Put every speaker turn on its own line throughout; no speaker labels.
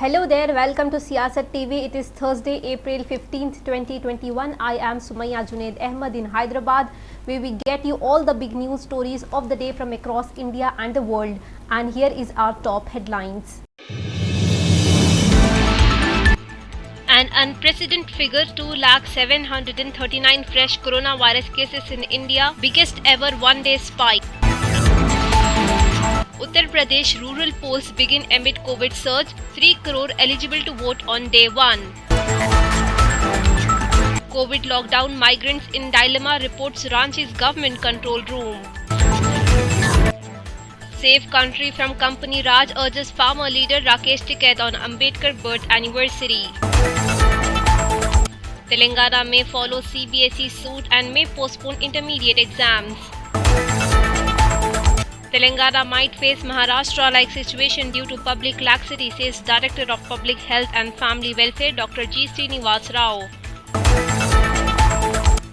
Hello there, welcome to Siyasat TV. It is Thursday, April 15th, 2021. I am Sumaya Junaid Ahmed in Hyderabad, where we get you all the big news stories of the day from across India and the world. And here is our top headlines.
An unprecedented figure, 2,739 fresh coronavirus cases in India, biggest ever one-day spike. Uttar Pradesh rural polls begin amid COVID surge, 3 crore eligible to vote on day 1. COVID lockdown, migrants in dilemma, reports Ranchi's government control room. Save country from company Raj, urges farmer leader Rakesh Tikait on Ambedkar birth anniversary. Telangana may follow CBSE suit and may postpone intermediate exams. Telangana might face Maharashtra-like situation due to public laxity, says Director of Public Health and Family Welfare Dr. G. Srinivas Rao.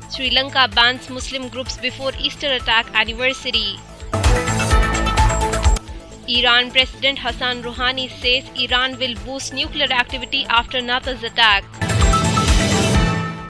Sri Lanka bans Muslim groups before Easter attack anniversary. Iran President Hassan Rouhani says Iran will boost nuclear activity after NATO's attack.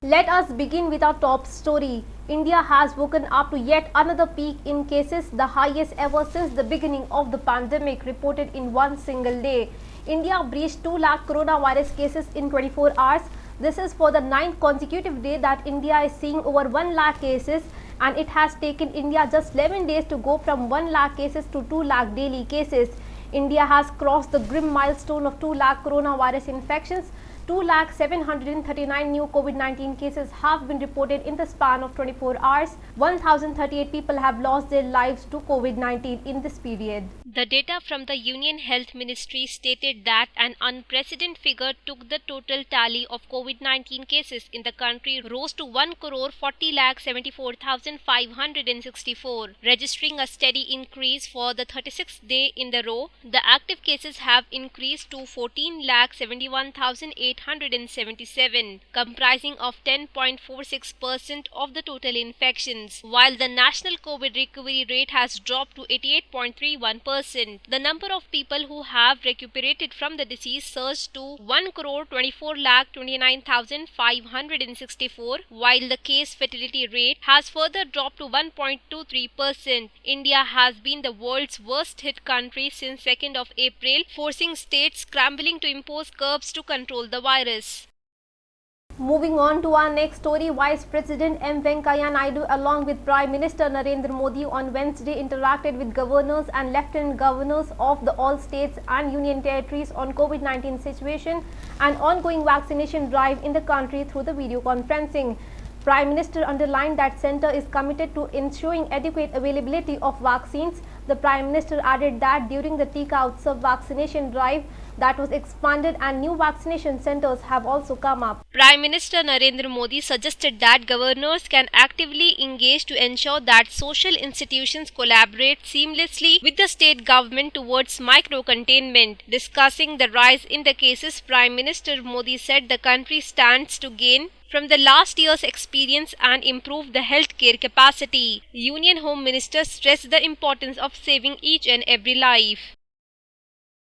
Let us begin with our top story. India has woken up to yet another peak in cases, the highest ever since the beginning of the pandemic, reported in one single day. India breached 2 lakh coronavirus cases in 24 hours. This is for the 9th consecutive day that India is seeing over 1 lakh cases, and it has taken India just 11 days to go from 1 lakh cases to 2 lakh daily cases. India has crossed the grim milestone of 2 lakh coronavirus infections. 2,739 new COVID-19 cases have been reported in the span of 24 hours. 1,038 people have lost their lives to COVID-19 in this period.
The data from the Union Health Ministry stated that an unprecedented figure took the total tally of COVID-19 cases in the country rose to 1,40,74,564, registering a steady increase for the 36th day in the row. The active cases have increased to 14,71,877, comprising of 10.46% of the total infections, while the national COVID recovery rate has dropped to 88.31%. The number of people who have recuperated from the disease surged to 1,24,29,564, while the case fatality rate has further dropped to 1.23%. India has been the world's worst hit country since 2nd of April, forcing states scrambling to impose curbs to control the virus.
Moving on to our next story, Vice President M. Venkaiah Naidu along with Prime Minister Narendra Modi on Wednesday interacted with governors and lieutenant governors of the all states and union territories on COVID-19 situation and ongoing vaccination drive in the country through the video conferencing. Prime Minister underlined that Centre is committed to ensuring adequate availability of vaccines. The Prime Minister added that during the Tika Utsav vaccination drive that was expanded and new vaccination centers have also come up.
Prime Minister Narendra Modi suggested that governors can actively engage to ensure that social institutions collaborate seamlessly with the state government towards micro-containment. Discussing the rise in the cases, Prime Minister Modi said the country stands to gain from the last year's experience and improve the healthcare capacity. Union Home Minister stressed the importance of saving each and every life.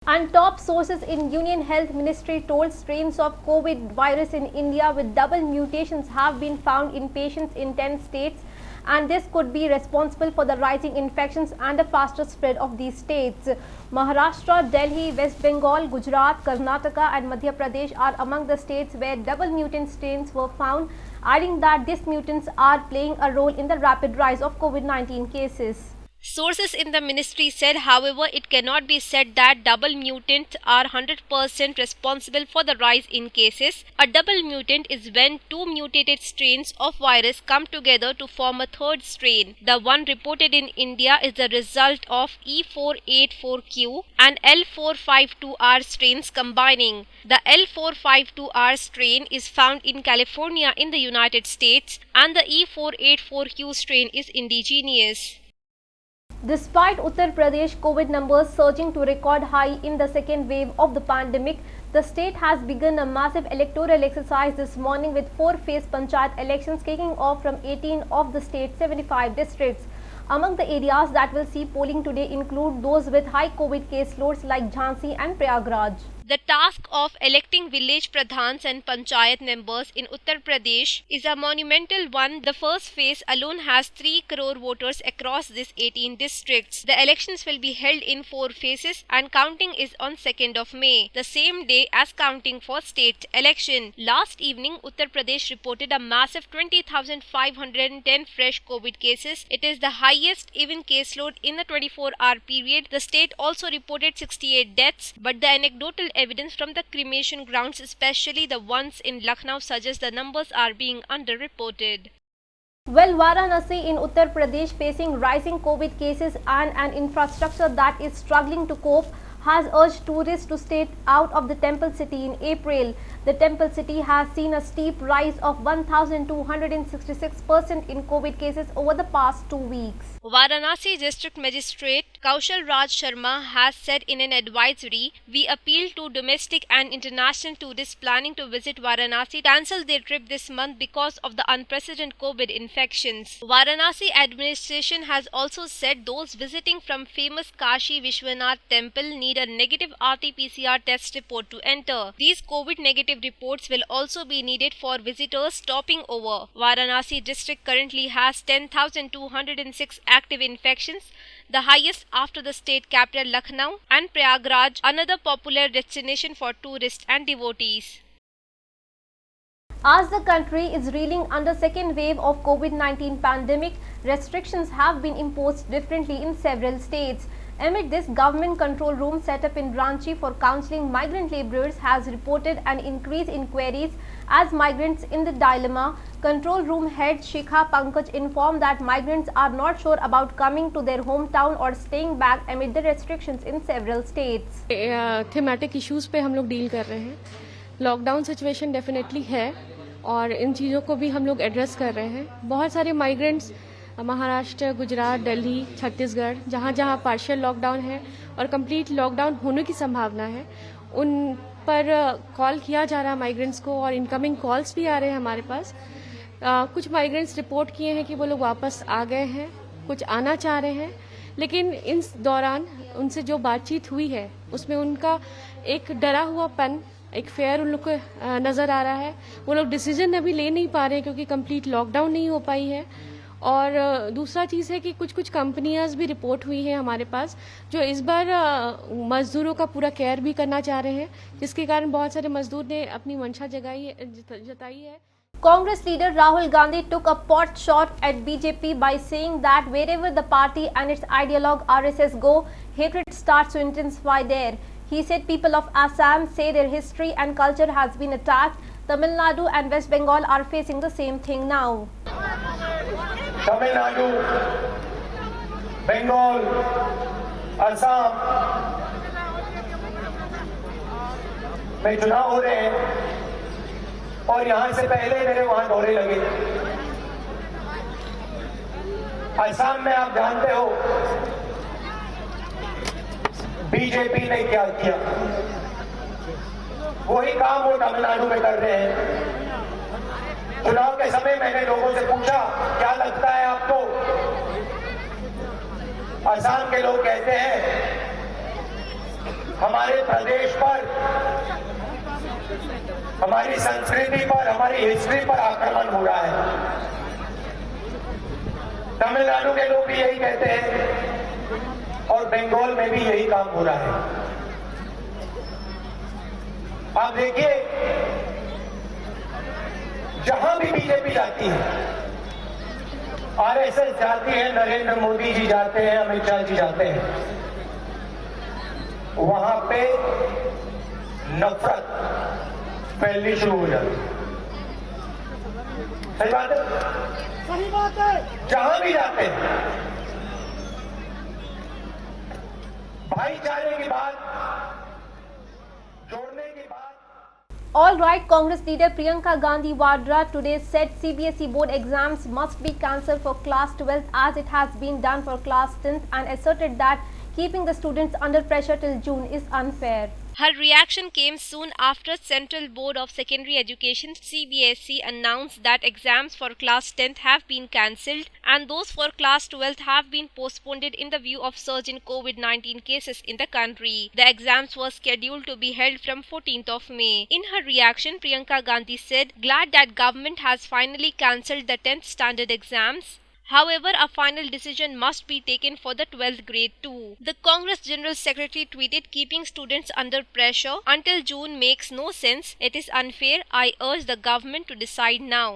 And top sources in Union Health Ministry told strains of COVID virus in India with double mutations have been found in patients in 10 states, and this could be responsible for the rising infections and the faster spread of these states. Maharashtra, Delhi, West Bengal, Gujarat, Karnataka and Madhya Pradesh are among the states where double mutant strains were found, adding that these mutants are playing a role in the rapid rise of COVID-19 cases.
Sources in the ministry said, however, it cannot be said that double mutants are 100% responsible for the rise in cases. A double mutant is when two mutated strains of virus come together to form a third strain. The one reported in India is the result of E484Q and L452R strains combining. The L452R strain is found in California in the United States, and the E484Q strain is indigenous.
Despite Uttar Pradesh COVID numbers surging to record high in the second wave of the pandemic, the state has begun a massive electoral exercise this morning with 4-phase panchayat elections kicking off from 18 of the state's 75 districts. Among the areas that will see polling today include those with high COVID case loads like Jhansi and Prayagraj.
The task of electing village pradhans and panchayat members in Uttar Pradesh is a monumental one. The first phase alone has 3 crore voters across these 18 districts. The elections will be held in 4 phases and counting is on 2nd of May, the same day as counting for state election. Last evening, Uttar Pradesh reported a massive 20,510 fresh COVID cases. It is the highest even caseload in the 24-hour period. The state also reported 68 deaths, but the anecdotal evidence from the cremation grounds, especially the ones in Lucknow, suggests the numbers are being underreported.
Well, Varanasi in Uttar Pradesh, facing rising COVID cases and an infrastructure that is struggling to cope, has urged tourists to stay out of the temple city in April. The temple city has seen a steep rise of 1,266% in COVID cases over the past 2 weeks.
Varanasi District Magistrate Kaushal Raj Sharma has said in an advisory, "We appeal to domestic and international tourists planning to visit Varanasi to cancel their trip this month because of the unprecedented COVID infections." Varanasi administration has also said those visiting from famous Kashi Vishwanath temple need a negative RT-PCR test report to enter. These COVID negative reports will also be needed for visitors stopping over. Varanasi district currently has 10,206 active infections, the highest after the state capital Lucknow and Prayagraj, another popular destination for tourists and devotees.
As the country is reeling under second wave of COVID-19 pandemic, restrictions have been imposed differently in several states. Amid this, government control room set up in Ranchi for counseling migrant laborers has reported an increase in queries as migrants in the dilemma. Control room head Shikha Pankaj informed that migrants are not sure about coming to their hometown or staying back amid the restrictions in several states.
Thematic issues पे हम लोग deal कर रहे हैं. Lockdown situation definitely है और इन चीज़ों को भी हम लोग एड्रेस कर रहे हैं. बहुत सारे माइग्रेंट्स महाराष्ट्र, गुजरात, दिल्ली, छत्तीसगढ़, जहाँ जहाँ पार्शियल लॉकडाउन है और कंप्लीट लॉकडाउन होने की संभावना है, उन पर कॉल किया जा रहा है माइग्रेंट्स को और इनकमिंग कॉल्स भी आ रहे हैं हमारे पास. कुछ माइग्रेंट्स रिपोर्ट किए हैं कि वो लोग वापस आ गए हैं, कुछ आना चाह रहे हैं, लेकिन इन दौरान उनसे जो बातचीत हुई है उसमें उनका एक डरा हुआ पन, एक फेयर उन लोग को नज़र आ रहा है. वो लोग डिसीजन अभी ले नहीं पा रहे हैं क्योंकि कंप्लीट लॉकडाउन नहीं हो पाई है. और दूसरा चीज़ है कि कुछ कुछ कंपनियां भी रिपोर्ट हुई हैं हमारे पास जो इस बार मजदूरों का पूरा केयर भी करना चाह रहे हैं, जिसके कारण बहुत सारे मजदूर ने अपनी मंशा जताई है.
Congress leader Rahul Gandhi took a pot shot at BJP by saying that wherever the party and its ideologue RSS go, hatred starts to intensify there. He said people of Assam say their history and culture has been attacked. Tamil Nadu and West Bengal are facing the same thing now.
Tamil Nadu, Bengal, Assam में चुनाव हो रहे हैं और यहाँ से पहले मेरे वहां दौरे लगे. असम में आप जानते हो बीजेपी ने क्या किया, वही काम वो तमिलनाडु में कर रहे हैं. चुनाव के समय मैंने लोगों से पूछा क्या लगता है आपको, असम के लोग कहते हैं हमारे प्रदेश पर, हमारी संस्कृति पर, हमारी हिस्ट्री पर आक्रमण हो रहा है. तमिलनाडु के लोग भी यही कहते हैं और बंगाल में भी यही काम हो रहा है. आप देखिए जहां भी बीजेपी जाती है, आरएसएस जाती है, नरेंद्र मोदी जी जाते हैं, अमित शाह जी जाते हैं, वहां पे नफरत फैलनी शुरू हो जाती है. सही बात है, सही बात है. जहां भी जाते हैं भाईचारे की बात, जोड़ने की बात.
All right, Congress leader Priyanka Gandhi Vadra today said CBSE board exams must be cancelled for class 12th as it has been done for class 10th and asserted that keeping the students under pressure till June is unfair.
Her reaction came soon after Central Board of Secondary Education (CBSE) announced that exams for class 10th have been cancelled and those for class 12th have been postponed in the view of surge in COVID-19 cases in the country. The exams were scheduled to be held from 14th of May. In her reaction, Priyanka Gandhi said, "Glad that government has finally cancelled the 10th standard exams. However, a final decision must be taken for the 12th grade too." The Congress General Secretary tweeted, "Keeping students under pressure until June makes no sense. It is unfair. I urge the government to decide now."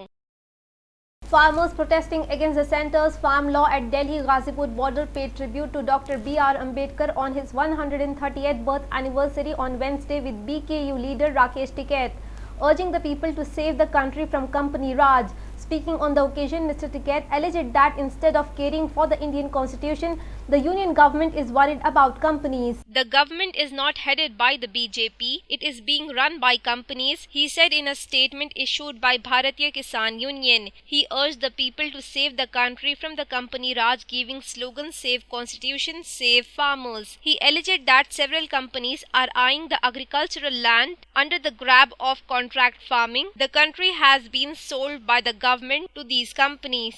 Farmers protesting against the centre's farm law at Delhi-Ghazipur border paid tribute to Dr. B.R. Ambedkar on his 138th birth anniversary on Wednesday with BKU leader Rakesh Tikait, urging the people to save the country from Company Raj. Speaking on the occasion, Mr. Tikait alleged that instead of caring for the Indian constitution, the union government is worried about companies.
"The government is not headed by the BJP. It is being run by companies," he said in a statement issued by Bharatiya Kisan Union. He urged the people to save the country from the Company Raj, giving slogans "Save Constitution, Save Farmers." He alleged that several companies are eyeing the agricultural land under the grab of contract farming. The country has been sold by the government to these companies.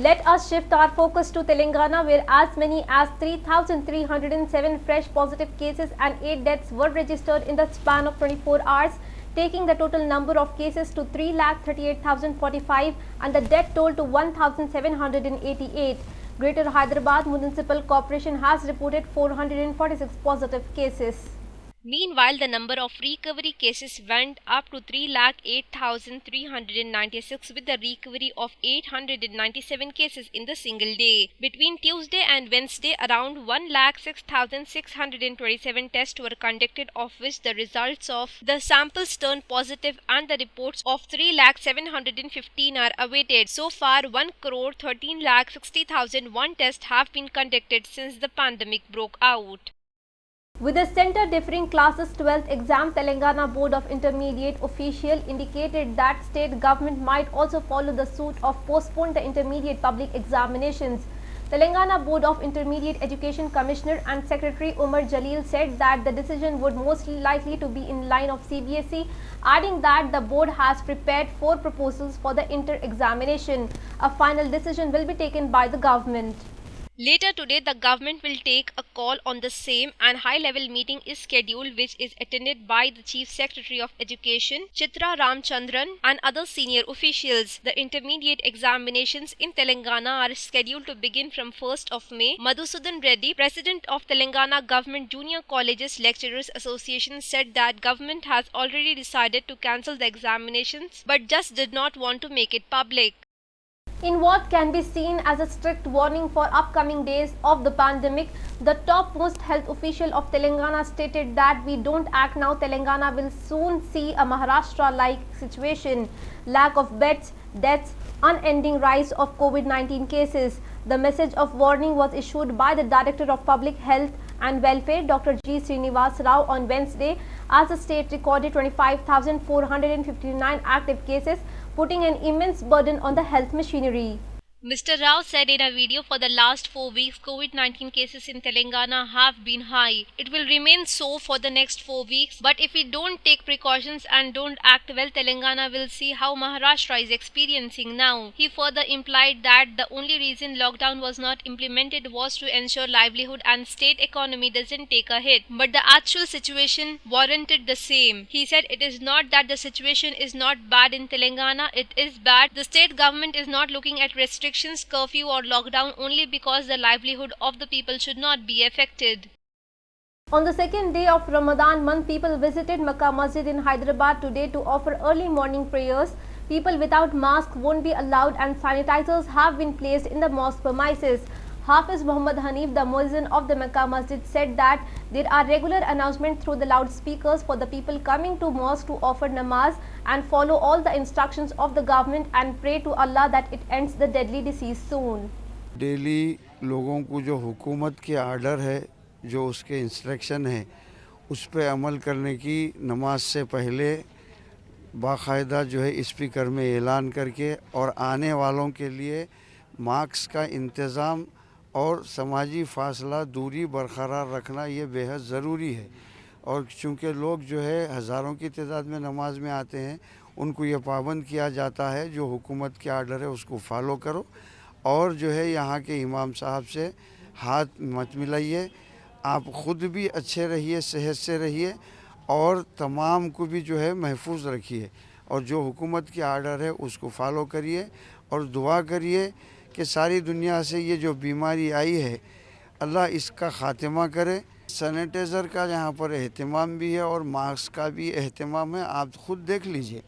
Let us shift our focus to Telangana, where as many as 3,307 fresh positive cases and 8 deaths were registered in the span of 24 hours, taking the total number of cases to 3,38,045 and the death toll to 1,788. Greater Hyderabad Municipal Corporation has reported 446 positive cases.
Meanwhile, the number of recovery cases went up to 3,08,396 with the recovery of 897 cases in the single day. Between Tuesday and Wednesday, around 1,06,627 tests were conducted, of which the results of the samples turned positive and the reports of 3,07,15 are awaited. So far, 1,13,60,001 tests have been conducted since the pandemic broke out.
With the centre differing classes 12th exam, Telangana Board of Intermediate official indicated that state government might also follow the suit of postpone the intermediate public examinations. Telangana Board of Intermediate Education Commissioner and Secretary Umar Jalil said that the decision would most likely to be in line of CBSE, adding that the board has prepared 4 proposals for the inter-examination. A final decision will be taken by the government.
Later today, the government will take a call on the same and high-level meeting is scheduled, which is attended by the Chief Secretary of Education, Chitra Ramchandran, and other senior officials. The intermediate examinations in Telangana are scheduled to begin from 1st of May. Madhusudan Reddy, President of Telangana Government Junior Colleges Lecturers Association, said that government has already decided to cancel the examinations but just did not want to make it public.
In what can be seen as a strict warning for upcoming days of the pandemic, the topmost health official of Telangana stated that we don't act now, Telangana will soon see a Maharashtra-like situation. Lack of beds, deaths, unending rise of COVID-19 cases. The message of warning was issued by the Director of Public Health and Welfare, Dr. G. Srinivas Rao, on Wednesday, as the state recorded 25,459 active cases, putting an immense burden on the health machinery.
Mr. Rao said in a video, "For the last 4 weeks, COVID-19 cases in Telangana have been high. It will remain so for the next 4 weeks. But if we don't take precautions and don't act well, Telangana will see how Maharashtra is experiencing now." He further implied that the only reason lockdown was not implemented was to ensure livelihood and state economy doesn't take a hit. But the actual situation warranted the same. He said it is not that the situation is not bad in Telangana, it is bad. The state government is not looking at restrictions, curfew or lockdown only because the livelihood of the people should not be affected.
On the second day of Ramadan month, people visited Makkah Masjid in Hyderabad today to offer early morning prayers. People without masks won't be allowed and sanitizers have been placed in the mosque premises. Hafiz Muhammad Hanif, the muezzin of the Makkah Masjid, said that there are regular announcements through the loudspeakers for the people coming to mosque to offer namaz and follow all the instructions of the government and pray to Allah that it ends the deadly disease soon.
Daily लोगों को जो हुकूमत के order है, जो उसके instruction है, उस पर अमल करने की नमाज से पहले बाकायदा जो है स्पीकर में ऐलान करके और आने वालों के लिए मास्क का इंतज़ाम और समाजी फासला दूरी बरकरार रखना ये बेहद ज़रूरी है। और चूँकि लोग जो है हज़ारों की तादाद में नमाज में आते हैं, उनको ये पाबंद किया जाता है जो हुकूमत के आर्डर है उसको फॉलो करो और जो है यहाँ के इमाम साहब से हाथ मत मिलाइए। आप ख़ुद भी अच्छे रहिए, सेहत से रहिए और तमाम को भी जो है महफूज रखिए और जो हुकूमत के आर्डर है उसको फॉलो करिए और दुआ करिए कि सारी दुनिया से ये जो बीमारी आई है अल्लाह इसका ख़ात्मा करे। सैनिटाइज़र का यहाँ पर एहतमाम भी है और मास्क का भी एहतमाम है, आप खुद देख लीजिए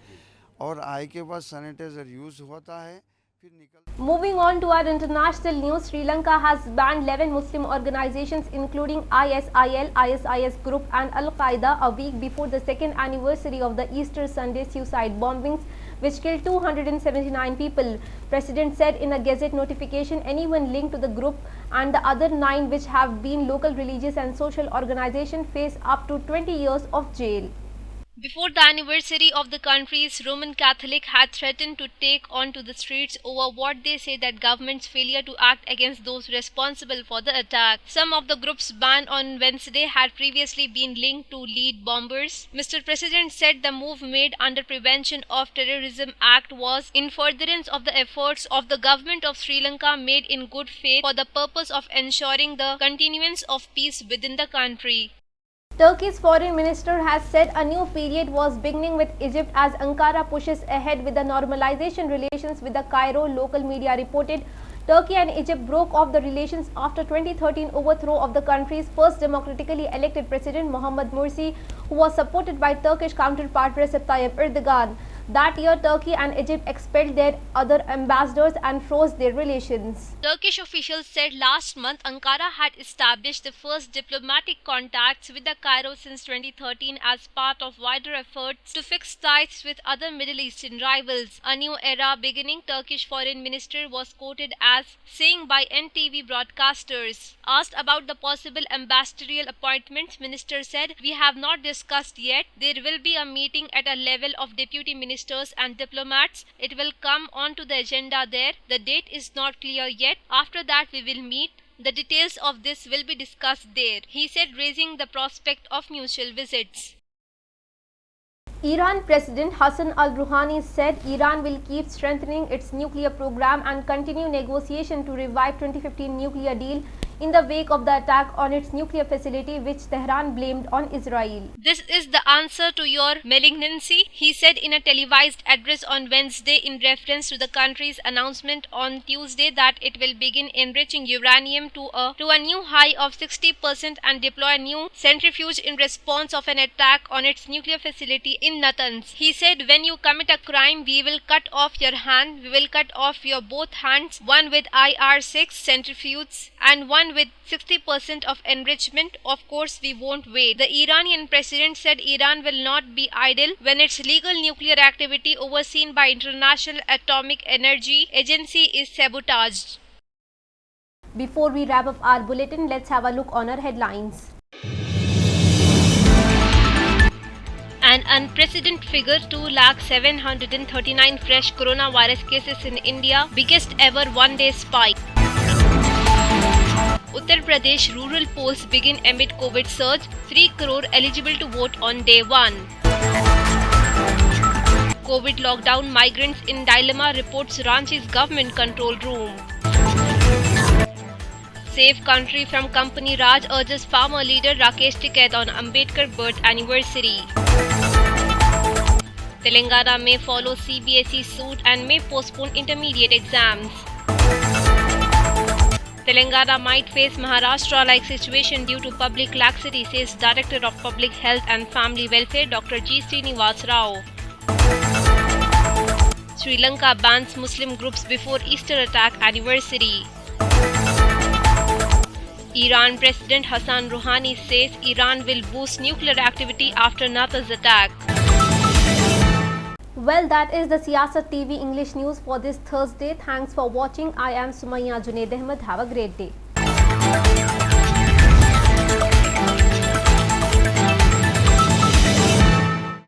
और आए के बाद सैनिटाइज़र यूज़ होता है फिर निकल।
Moving on to our international news, Sri Lanka has banned 11 Muslim organizations including ISIL, ISIS group and Al-Qaeda a week before the second anniversary of the Easter Sunday suicide bombings which killed 279 people. President said in a Gazette notification anyone linked to the group and the other 9 which have been local religious and social organizations face up to 20 years of jail.
Before the anniversary of the country's Roman Catholic had threatened to take onto the streets over what they say that government's failure to act against those responsible for the attack. Some of the groups banned on Wednesday had previously been linked to lead bombers. Mr. President said the move made under Prevention of Terrorism Act was in furtherance of the efforts of the government of Sri Lanka made in good faith for the purpose of ensuring the continuance of peace within the country.
Turkey's foreign minister has said a new period was beginning with Egypt as Ankara pushes ahead with the normalization relations with the Cairo. Local media reported Turkey and Egypt broke off the relations after 2013 overthrow of the country's first democratically elected president Mohamed Morsi, who was supported by Turkish counterpart Recep Tayyip Erdogan. That year, Turkey and Egypt expelled their other ambassadors and froze their relations.
Turkish officials said last month Ankara had established the first diplomatic contacts with the Cairo since 2013 as part of wider efforts to fix ties with other Middle Eastern rivals. A new era beginning, Turkish foreign minister was quoted as saying by NTV broadcasters. Asked about the possible ambassadorial appointments, minister said, "We have not discussed yet. There will be a meeting at a level of deputy ministers and diplomats. It will come onto the agenda there. The date is not clear yet. After that we will meet. The details of this will be discussed there," he said, raising the prospect of mutual visits.
Iran President Hassan al-Rouhani said Iran will keep strengthening its nuclear program and continue negotiation to revive 2015 nuclear deal in the wake of the attack on its nuclear facility which Tehran blamed on Israel.
"This is the answer to your malignancy," he said in a televised address on Wednesday in reference to the country's announcement on Tuesday that it will begin enriching uranium to a new high of 60% and deploy a new centrifuge in response of an attack on its nuclear facility in Natanz. He said, "When you commit a crime, we will cut off your hand. We will cut off your both hands, one with IR-6 centrifuges and one with 60% of enrichment. Of course, we won't wait." The Iranian president said Iran will not be idle when its legal nuclear activity overseen by International Atomic Energy Agency is sabotaged.
Before we wrap up our bulletin, let's have a look on our headlines.
An unprecedented figure, 2,739 fresh coronavirus cases in India, biggest ever one-day spike. Uttar Pradesh rural polls begin amid COVID surge, 3 crore eligible to vote on day 1. COVID lockdown, migrants in dilemma, reports Ranchi's government control room. Save country from company Raj, urges farmer leader Rakesh Tikait on Ambedkar birth anniversary. Telangana may follow CBSE suit and may postpone intermediate exams. Telangana might face Maharashtra-like situation due to public laxity, says Director of Public Health and Family Welfare Dr. G. Srinivas Rao. Sri Lanka bans Muslim groups before Easter attack anniversary. Iran President Hassan Rouhani says Iran will boost nuclear activity after Natanz attack.
Well, that is the Siyasat TV English news for this Thursday. Thanks for watching. I am Sumayya Junaid Ahmed. Have a great day.